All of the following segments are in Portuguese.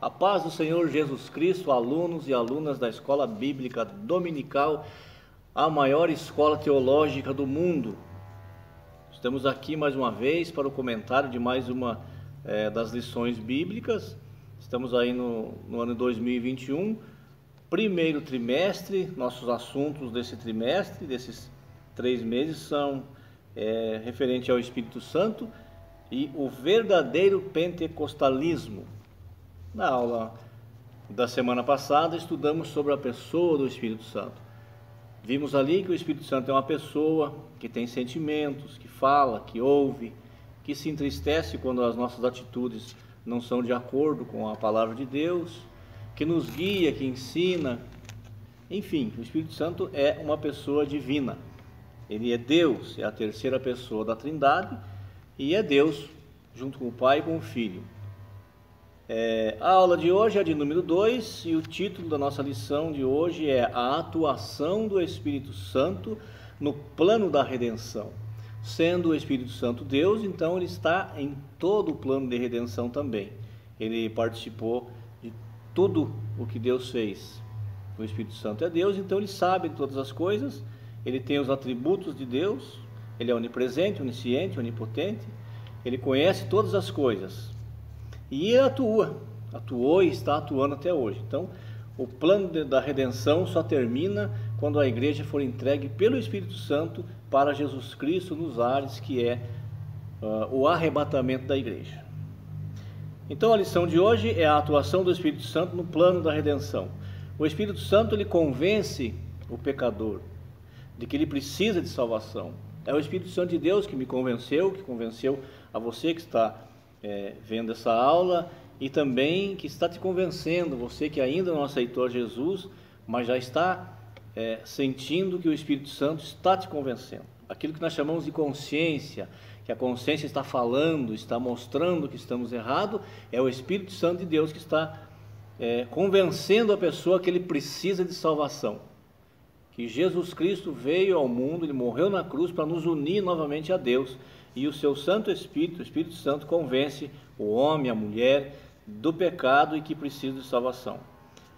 A paz do Senhor Jesus Cristo, alunos e alunas da Escola Bíblica Dominical, a maior escola teológica do mundo. Estamos aqui mais uma vez para o comentário de mais uma das lições bíblicas. Estamos aí no ano 2021, primeiro trimestre. Nossos assuntos desse trimestre, desses 3 meses, são referente ao Espírito Santo e o verdadeiro pentecostalismo. Na aula da semana passada, estudamos sobre a pessoa do Espírito Santo. Vimos ali que o Espírito Santo é uma pessoa que tem sentimentos, que fala, que ouve, que se entristece quando as nossas atitudes não são de acordo com a palavra de Deus, que nos guia, que ensina. Enfim, o Espírito Santo é uma pessoa divina. Ele é Deus, é a terceira pessoa da Trindade e é Deus junto com o Pai e com o Filho. A aula de hoje é de número 2 e o título da nossa lição de hoje é a atuação do Espírito Santo no plano da redenção. Sendo o Espírito Santo Deus, então ele está em todo o plano de redenção também. Ele participou de tudo o que Deus fez. O Espírito Santo é Deus, então ele sabe de todas as coisas, ele tem os atributos de Deus, ele é onipresente, onisciente, onipotente, ele conhece todas as coisas. E ele atuou e está atuando até hoje. Então, o plano da redenção só termina quando a igreja for entregue pelo Espírito Santo para Jesus Cristo nos ares, que é o arrebatamento da igreja. Então, a lição de hoje é a atuação do Espírito Santo no plano da redenção. O Espírito Santo, ele convence o pecador de que ele precisa de salvação. É o Espírito Santo de Deus que me convenceu, que convenceu a você que está vendo essa aula e também que está te convencendo, você que ainda não aceitou Jesus, mas já está sentindo que o Espírito Santo está te convencendo. Aquilo que nós chamamos de consciência, que a consciência está falando, está mostrando que estamos errados, é o Espírito Santo de Deus que está convencendo a pessoa que ele precisa de salvação. Que Jesus Cristo veio ao mundo, ele morreu na cruz para nos unir novamente a Deus. E o seu Santo Espírito, o Espírito Santo, convence o homem, a mulher, do pecado e que precisa de salvação.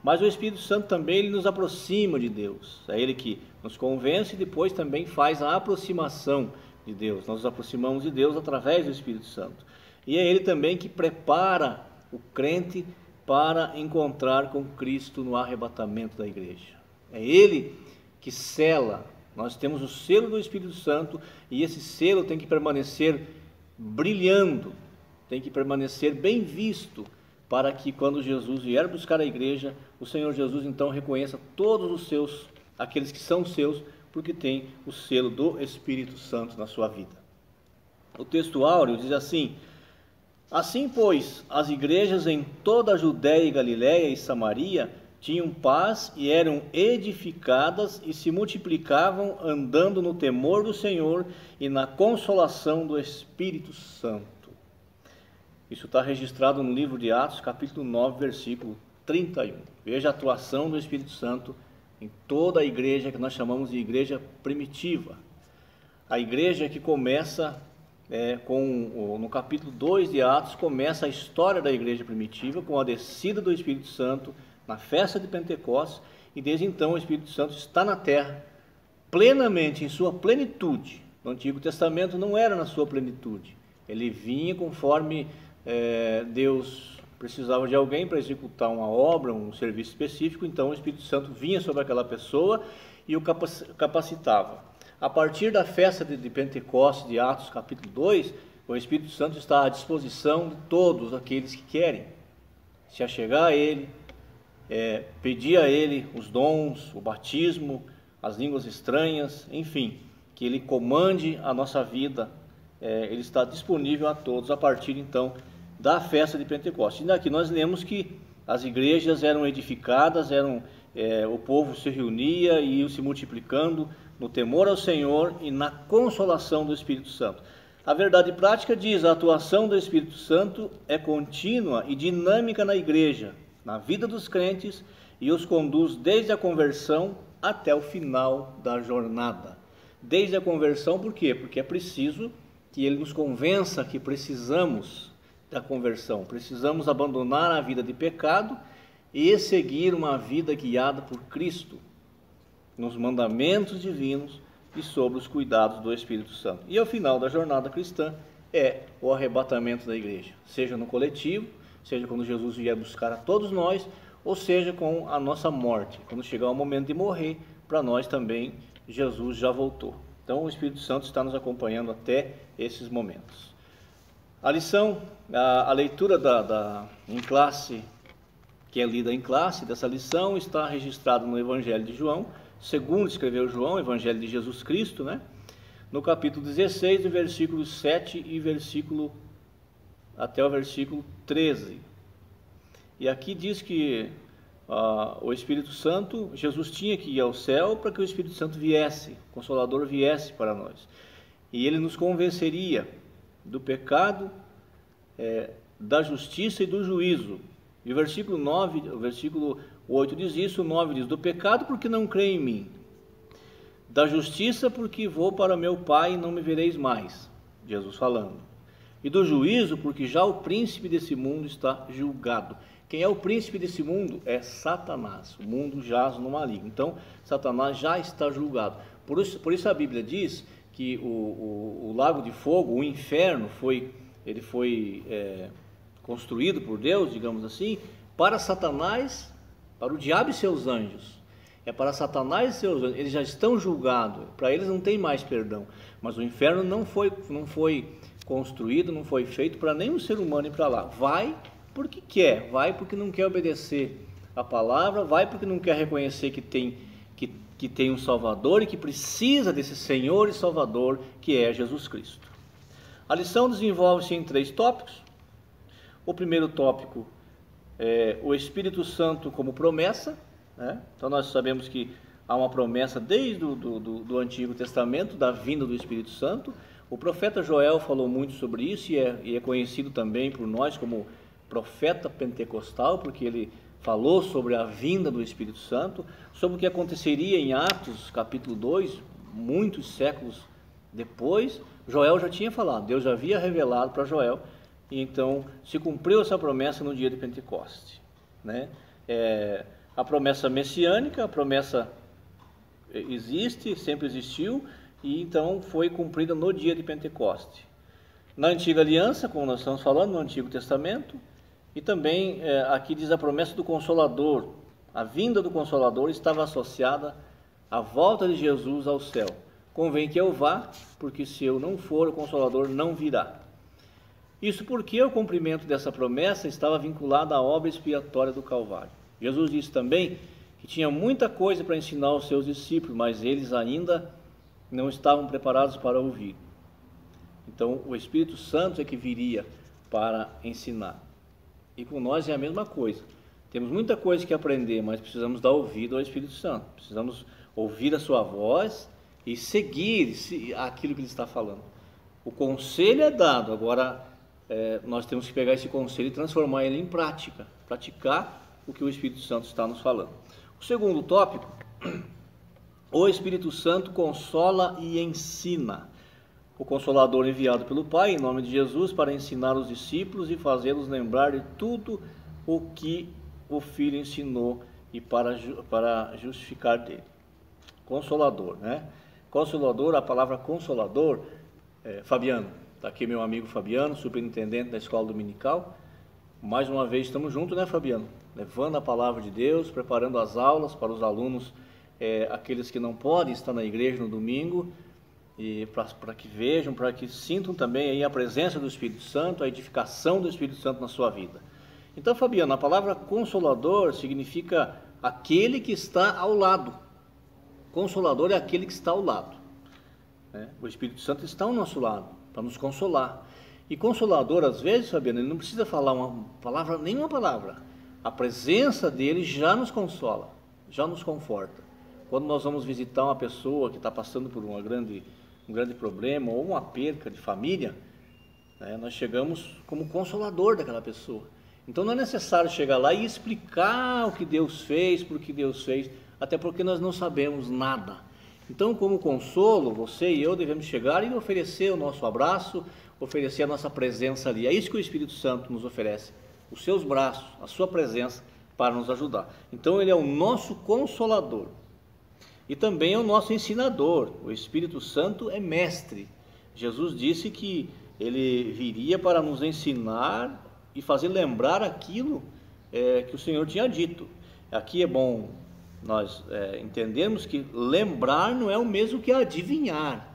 Mas o Espírito Santo também ele nos aproxima de Deus. É ele que nos convence e depois também faz a aproximação de Deus. Nós nos aproximamos de Deus através do Espírito Santo. E é ele também que prepara o crente para encontrar com Cristo no arrebatamento da igreja. É ele que sela. Nós temos o selo do Espírito Santo e esse selo tem que permanecer brilhando, tem que permanecer bem visto, para que quando Jesus vier buscar a igreja, o Senhor Jesus então reconheça todos os seus, aqueles que são seus, porque tem o selo do Espírito Santo na sua vida. O texto áureo diz assim: assim, pois, as igrejas em toda a Judéia e Galiléia e Samaria tinham paz e eram edificadas e se multiplicavam, andando no temor do Senhor e na consolação do Espírito Santo. Isso está registrado no livro de Atos, capítulo 9, versículo 31. Veja a atuação do Espírito Santo em toda a igreja que nós chamamos de igreja primitiva. A igreja que começa no capítulo 2 de Atos, começa a história da igreja primitiva com a descida do Espírito Santo na festa de Pentecostes, e desde então o Espírito Santo está na terra plenamente, em sua plenitude. No Antigo Testamento não era na sua plenitude, ele vinha conforme Deus precisava de alguém para executar uma obra, um serviço específico, então o Espírito Santo vinha sobre aquela pessoa e o capacitava. A partir da festa de Pentecostes, de Atos capítulo 2, o Espírito Santo está à disposição de todos aqueles que querem se achegar a ele, pedir a ele os dons, o batismo, as línguas estranhas, enfim, que ele comande a nossa vida. Ele está disponível a todos a partir então da festa de Pentecostes. E aqui nós lemos que as igrejas eram edificadas, o povo se reunia e ia se multiplicando no temor ao Senhor e na consolação do Espírito Santo. A verdade prática diz: a atuação do Espírito Santo é contínua e dinâmica na igreja, na vida dos crentes, e os conduz desde a conversão até o final da jornada. Desde a conversão, por quê? Porque é preciso que ele nos convença que precisamos da conversão. Precisamos abandonar a vida de pecado e seguir uma vida guiada por Cristo, nos mandamentos divinos e sob os cuidados do Espírito Santo. E ao final da jornada cristã é o arrebatamento da igreja, seja no coletivo, seja quando Jesus vier buscar a todos nós, ou seja com a nossa morte, quando chegar o momento de morrer, para nós também Jesus já voltou. Então o Espírito Santo está nos acompanhando até esses momentos. A lição, a leitura em classe, que é lida em classe, dessa lição está registrada no Evangelho de João, segundo escreveu João, Evangelho de Jesus Cristo, né? No capítulo 16, do versículo 7 e até o versículo 13. E aqui diz que o Espírito Santo, Jesus tinha que ir ao céu para que o Espírito Santo viesse, o Consolador viesse para nós. E ele nos convenceria do pecado, da justiça e do juízo. E o versículo 9, o versículo 8 diz isso, o 9 diz, do pecado porque não crê em mim, da justiça porque vou para meu Pai e não me vereis mais, Jesus falando, e do juízo porque já o príncipe desse mundo está julgado. Quem é o príncipe desse mundo? É Satanás, o mundo jaz no maligno, então Satanás já está julgado. Por isso a Bíblia diz que o lago de fogo, o inferno, foi construído por Deus, digamos assim, para Satanás, para o diabo e seus anjos. É para Satanás e seus anjos, eles já estão julgados, para eles não tem mais perdão. Mas o inferno não foi construído, não foi feito para nenhum ser humano ir para lá. Vai porque quer, vai porque não quer obedecer a palavra, vai porque não quer reconhecer que tem um Salvador e que precisa desse Senhor e Salvador que é Jesus Cristo. A lição desenvolve-se em 3 tópicos. O primeiro tópico é o Espírito Santo como promessa, né? Então nós sabemos que há uma promessa desde do Antigo Testamento da vinda do Espírito Santo. O profeta Joel falou muito sobre isso e é conhecido também por nós como profeta pentecostal, porque ele falou sobre a vinda do Espírito Santo, sobre o que aconteceria em Atos capítulo 2, muitos séculos depois. Joel já tinha falado, Deus já havia revelado para Joel, e então se cumpriu essa promessa no dia de Pentecoste, né? A promessa messiânica, a promessa existe, sempre existiu, e então foi cumprida no dia de Pentecoste. Na antiga aliança, como nós estamos falando, no Antigo Testamento, e também aqui diz a promessa do Consolador. A vinda do Consolador estava associada à volta de Jesus ao céu. Convém que eu vá, porque se eu não for, o Consolador não virá. Isso porque o cumprimento dessa promessa estava vinculado à obra expiatória do Calvário. Jesus disse também que tinha muita coisa para ensinar aos seus discípulos, mas eles ainda não estavam preparados para ouvir. Então o Espírito Santo é que viria para ensinar. E com nós é a mesma coisa. Temos muita coisa que aprender, mas precisamos dar ouvido ao Espírito Santo. Precisamos ouvir a sua voz e seguir aquilo que ele está falando. O conselho é dado, agora nós temos que pegar esse conselho e transformar ele em prática, praticar o que o Espírito Santo está nos falando. O segundo tópico, o Espírito Santo consola e ensina. O Consolador enviado pelo Pai, em nome de Jesus, para ensinar os discípulos e fazê-los lembrar de tudo o que o Filho ensinou e para justificar dele. Consolador, né? Consolador, a palavra consolador, Fabiano, está aqui meu amigo Fabiano, superintendente da escola dominical. Mais uma vez estamos juntos, né, Fabiano? Levando a palavra de Deus, preparando as aulas para os alunos, aqueles que não podem estar na igreja no domingo, e para que vejam, para que sintam também aí a presença do Espírito Santo, a edificação do Espírito Santo na sua vida. Então, Fabiano, a palavra consolador significa aquele que está ao lado. Consolador é aquele que está ao lado, né? O Espírito Santo está ao nosso lado para nos consolar. E consolador, às vezes, Fabiano, ele não precisa falar nenhuma palavra. A presença dele já nos consola, já nos conforta. Quando nós vamos visitar uma pessoa que está passando por um grande problema ou uma perca de família, né, nós chegamos como consolador daquela pessoa. Então não é necessário chegar lá e explicar o que Deus fez, por que Deus fez, até porque nós não sabemos nada. Então, como consolo, você e eu devemos chegar e oferecer o nosso abraço, oferecer a nossa presença ali. É isso que o Espírito Santo nos oferece, os seus braços, a sua presença para nos ajudar. Então ele é o nosso consolador e também é o nosso ensinador. O Espírito Santo é mestre. Jesus disse que ele viria para nos ensinar e fazer lembrar aquilo que o Senhor tinha dito. Aqui é bom nós entendermos que lembrar não é o mesmo que adivinhar.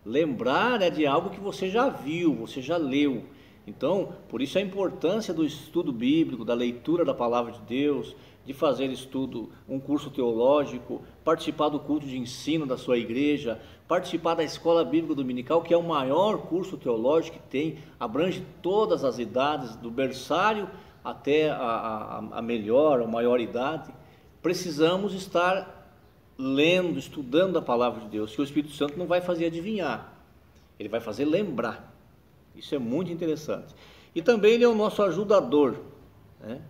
Lembrar é de algo que você já viu, você já leu. Então, por isso a importância do estudo bíblico, da leitura da palavra de Deus, de fazer estudo, um curso teológico, participar do culto de ensino da sua igreja, participar da escola bíblica dominical, que é o maior curso teológico que tem, abrange todas as idades, do berçário até a melhor ou maior idade. Precisamos estar lendo, estudando a palavra de Deus, que o Espírito Santo não vai fazer adivinhar, ele vai fazer lembrar. Isso é muito interessante. E também ele é o nosso ajudador, né?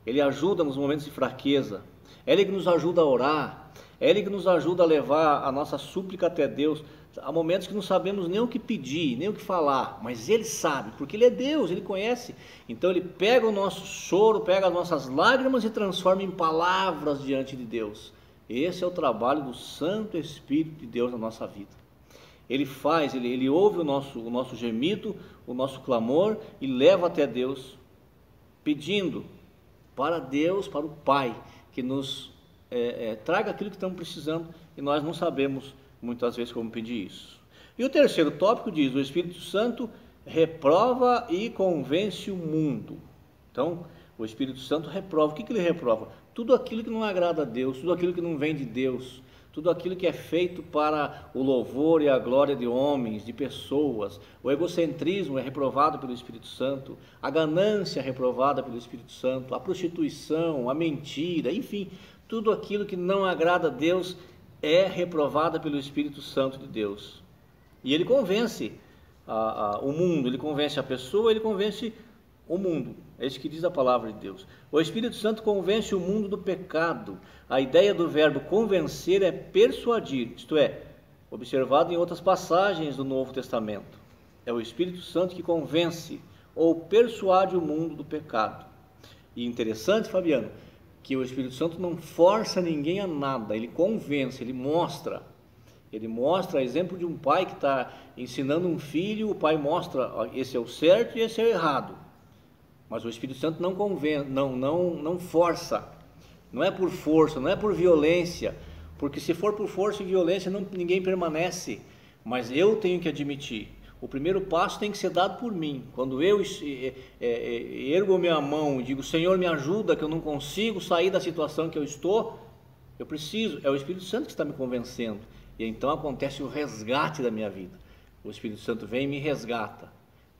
Ele ajuda nos momentos de fraqueza, é ele que nos ajuda a orar, é ele que nos ajuda a levar a nossa súplica até Deus. Há momentos que não sabemos nem o que pedir, nem o que falar, mas ele sabe, porque ele é Deus, ele conhece. Então ele pega o nosso choro, pega as nossas lágrimas e transforma em palavras diante de Deus. Esse é o trabalho do Santo Espírito de Deus na nossa vida. Ele faz, ele ouve o nosso gemido, o nosso clamor e leva até Deus, pedindo para Deus, para o Pai, que nos traga aquilo que estamos precisando e nós não sabemos muitas vezes como pedir isso. E o terceiro tópico diz: o Espírito Santo reprova e convence o mundo. Então, o Espírito Santo reprova. O que ele reprova? Tudo aquilo que não agrada a Deus, tudo aquilo que não vem de Deus, tudo aquilo que é feito para o louvor e a glória de homens, de pessoas. O egocentrismo é reprovado pelo Espírito Santo, a ganância é reprovada pelo Espírito Santo, a prostituição, a mentira, enfim, tudo aquilo que não agrada a Deus é reprovada pelo Espírito Santo de Deus. E ele convence o mundo, ele convence a pessoa, ele convence o mundo. É isso que diz a palavra de Deus. O Espírito Santo convence o mundo do pecado. A ideia do verbo convencer é persuadir, isto é, observado em outras passagens do Novo Testamento. É o Espírito Santo que convence ou persuade o mundo do pecado. E interessante, Fabiano, que o Espírito Santo não força ninguém a nada, ele convence, ele mostra. Ele mostra, exemplo de um pai que está ensinando um filho, o pai mostra, ó, esse é o certo e esse é o errado. Mas o Espírito Santo não convence, não força, não é por força, não é por violência, porque se for por força e violência ninguém permanece, mas eu tenho que admitir, o primeiro passo tem que ser dado por mim. Quando eu ergo minha mão e digo: Senhor, me ajuda, que eu não consigo sair da situação que eu estou, eu preciso, é o Espírito Santo que está me convencendo, e então acontece o resgate da minha vida. O Espírito Santo vem e me resgata,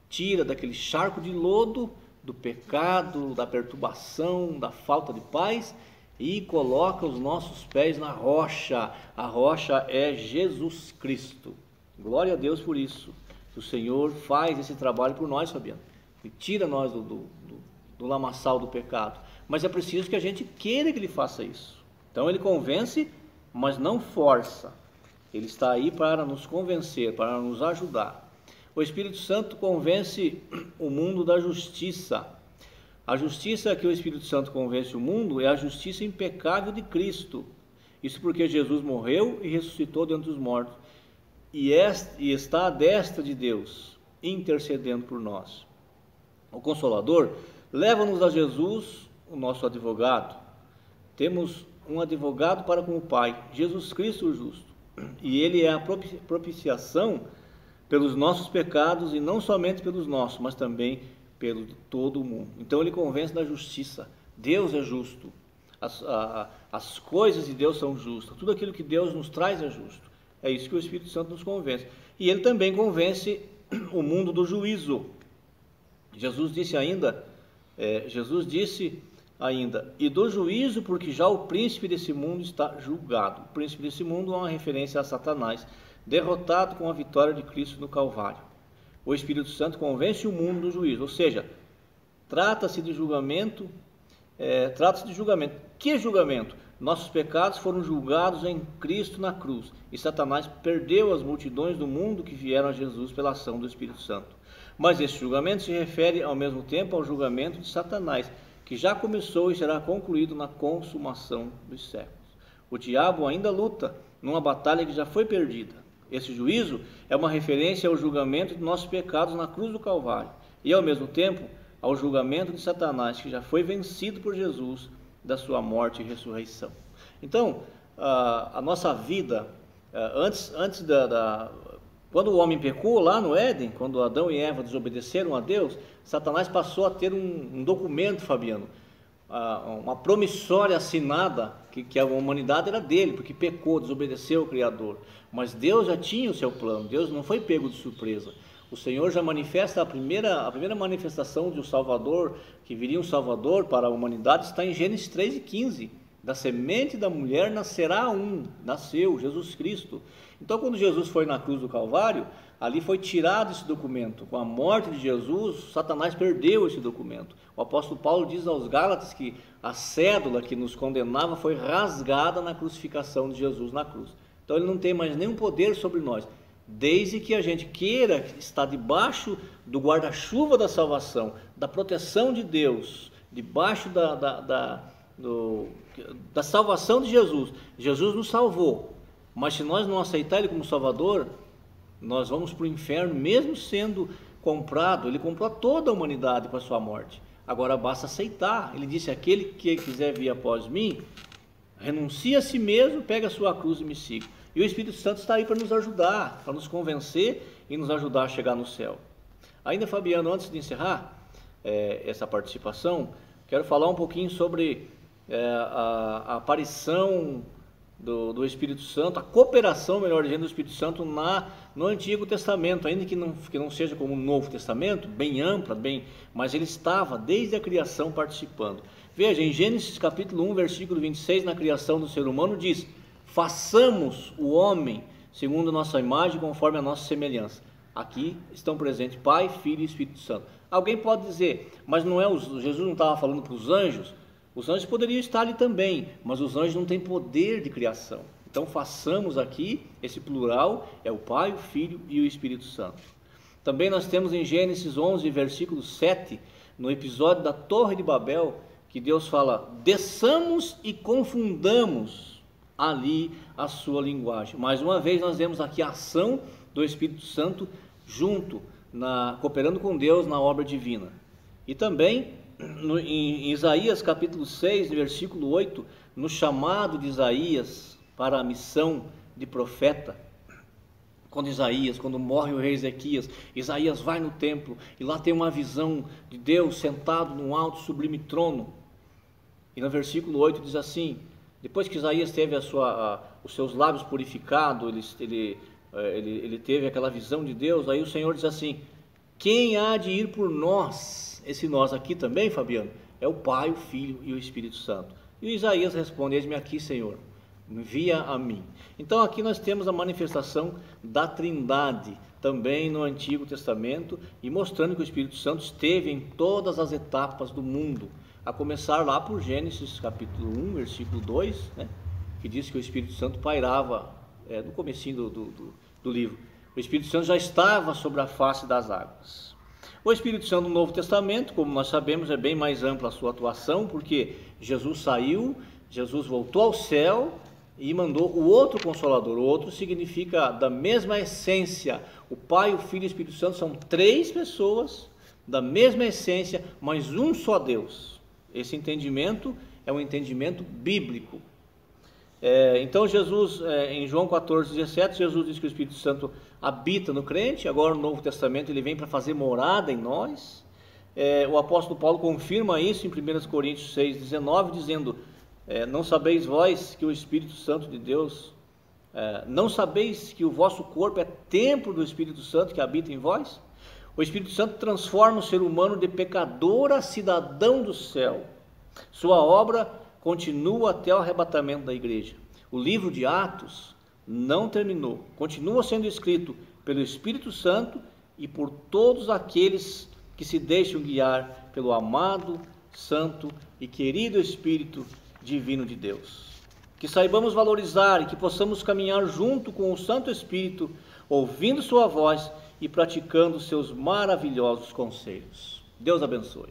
tira daquele charco de lodo, do pecado, da perturbação, da falta de paz, e coloca os nossos pés na rocha. A rocha é Jesus Cristo. Glória a Deus por isso. O Senhor faz esse trabalho por nós, Fabiano, e tira nós do lamaçal do pecado. Mas é preciso que a gente queira que Ele faça isso. Então Ele convence, mas não força. Ele está aí para nos convencer, para nos ajudar. O Espírito Santo convence o mundo da justiça. A justiça que o Espírito Santo convence o mundo é a justiça impecável de Cristo. Isso porque Jesus morreu e ressuscitou dentre os mortos e está à destra de Deus, intercedendo por nós. O Consolador leva-nos a Jesus, o nosso advogado. Temos um advogado para com o Pai, Jesus Cristo o justo. E Ele é a propiciação pelos nossos pecados, e não somente pelos nossos, mas também pelo de todo o mundo. Então Ele convence da justiça. Deus é justo, as coisas de Deus são justas, tudo aquilo que Deus nos traz é justo. É isso que o Espírito Santo nos convence. E Ele também convence o mundo do juízo. Jesus disse ainda, e do juízo, porque já o príncipe desse mundo está julgado. O príncipe desse mundo é uma referência a Satanás, derrotado com a vitória de Cristo no Calvário. O Espírito Santo convence o mundo do juízo, ou seja, trata-se de julgamento. Que julgamento? nossos pecados foram julgados em Cristo na cruz, e Satanás perdeu as multidões do mundo que vieram a Jesus pela ação do Espírito Santo. Mas esse julgamento se refere ao mesmo tempo ao julgamento de Satanás, que já começou e será concluído na consumação dos séculos. O diabo ainda luta numa batalha que já foi perdida. Esse juízo é uma referência ao julgamento de nossos pecados na cruz do Calvário, e ao mesmo tempo ao julgamento de Satanás, que já foi vencido por Jesus, da sua morte e ressurreição. Então, a nossa vida, quando o homem pecou lá no Éden, quando Adão e Eva desobedeceram a Deus, Satanás passou a ter um documento, Fabiano, uma promissória assinada, que a humanidade era dele, porque pecou, desobedeceu o Criador. Mas Deus já tinha o seu plano, Deus não foi pego de surpresa. O Senhor já manifesta a primeira manifestação de um Salvador, que viria um Salvador para a humanidade, está em Gênesis 3:15. Da semente da mulher nasceu Jesus Cristo. Então, quando Jesus foi na cruz do Calvário, ali foi tirado esse documento. Com a morte de Jesus, Satanás perdeu esse documento. O apóstolo Paulo diz aos Gálatas que a cédula que nos condenava foi rasgada na crucificação de Jesus na cruz. Então, ele não tem mais nenhum poder sobre nós, desde que a gente queira estar debaixo do guarda-chuva da salvação, da proteção de Deus, debaixo da salvação de Jesus. Jesus nos salvou, mas se nós não aceitar Ele como Salvador, nós vamos para o inferno, mesmo sendo comprado. Ele comprou toda a humanidade com a sua morte. Agora basta aceitar. Ele disse: aquele que quiser vir após mim, renuncie a si mesmo, pega a sua cruz e me siga. E o Espírito Santo está aí para nos ajudar, para nos convencer e nos ajudar a chegar no céu. Ainda, Fabiano, antes de encerrar essa participação, quero falar um pouquinho sobre a aparição do Espírito Santo, a cooperação, melhor dizendo, do Espírito Santo no Antigo Testamento, ainda que não seja como o Novo Testamento, bem ampla, mas ele estava desde a criação participando. Veja, em Gênesis capítulo 1, versículo 26, na criação do ser humano, diz: façamos o homem segundo a nossa imagem, conforme a nossa semelhança. Aqui estão presentes Pai, Filho e Espírito Santo. Alguém pode dizer: mas Jesus não estava falando para os anjos? Os anjos poderiam estar ali também, mas os anjos não têm poder de criação. Então façamos aqui, esse plural é o Pai, o Filho e o Espírito Santo. Também nós temos em Gênesis 11, versículo 7, no episódio da Torre de Babel, que Deus fala: desçamos e confundamos ali a sua linguagem. Mais uma vez nós vemos aqui a ação do Espírito Santo junto, cooperando com Deus na obra divina. E também em Isaías capítulo 6, versículo 8, no chamado de Isaías para a missão de profeta, quando morre o rei Ezequias, Isaías vai no templo e lá tem uma visão de Deus sentado num alto sublime trono. E no versículo 8 diz assim: depois que Isaías teve os seus lábios purificados, ele teve aquela visão de Deus, aí o Senhor diz assim: quem há de ir por nós? Esse nós aqui também, Fabiano, é o Pai, o Filho e o Espírito Santo. E Isaías responde: eis-me aqui, Senhor, envia a mim. Então aqui nós temos a manifestação da Trindade, também no Antigo Testamento, e mostrando que o Espírito Santo esteve em todas as etapas do mundo, a começar lá por Gênesis capítulo 1, versículo 2, que diz que o Espírito Santo pairava, no comecinho do livro. O Espírito Santo já estava sobre a face das águas. O Espírito Santo no Novo Testamento, como nós sabemos, é bem mais ampla a sua atuação, porque Jesus saiu, Jesus voltou ao céu e mandou o outro Consolador. O outro significa da mesma essência. O Pai, o Filho e o Espírito Santo são três pessoas da mesma essência, mas um só Deus. Esse entendimento é um entendimento bíblico. Então Jesus, em João 14:17, Jesus diz que o Espírito Santo habita no crente. Agora no Novo Testamento ele vem para fazer morada em nós. O apóstolo Paulo confirma isso em 1 Coríntios 6:19, dizendo: não sabeis vós que o Espírito Santo de Deus, não sabeis que o vosso corpo é templo do Espírito Santo que habita em vós? O Espírito Santo transforma o ser humano de pecador a cidadão do céu. Sua obra continua até o arrebatamento da igreja. O livro de Atos não terminou, continua sendo escrito pelo Espírito Santo e por todos aqueles que se deixam guiar pelo amado, santo e querido Espírito divino de Deus. que saibamos valorizar e que possamos caminhar junto com o Santo Espírito, ouvindo sua voz e praticando seus maravilhosos conselhos. Deus abençoe.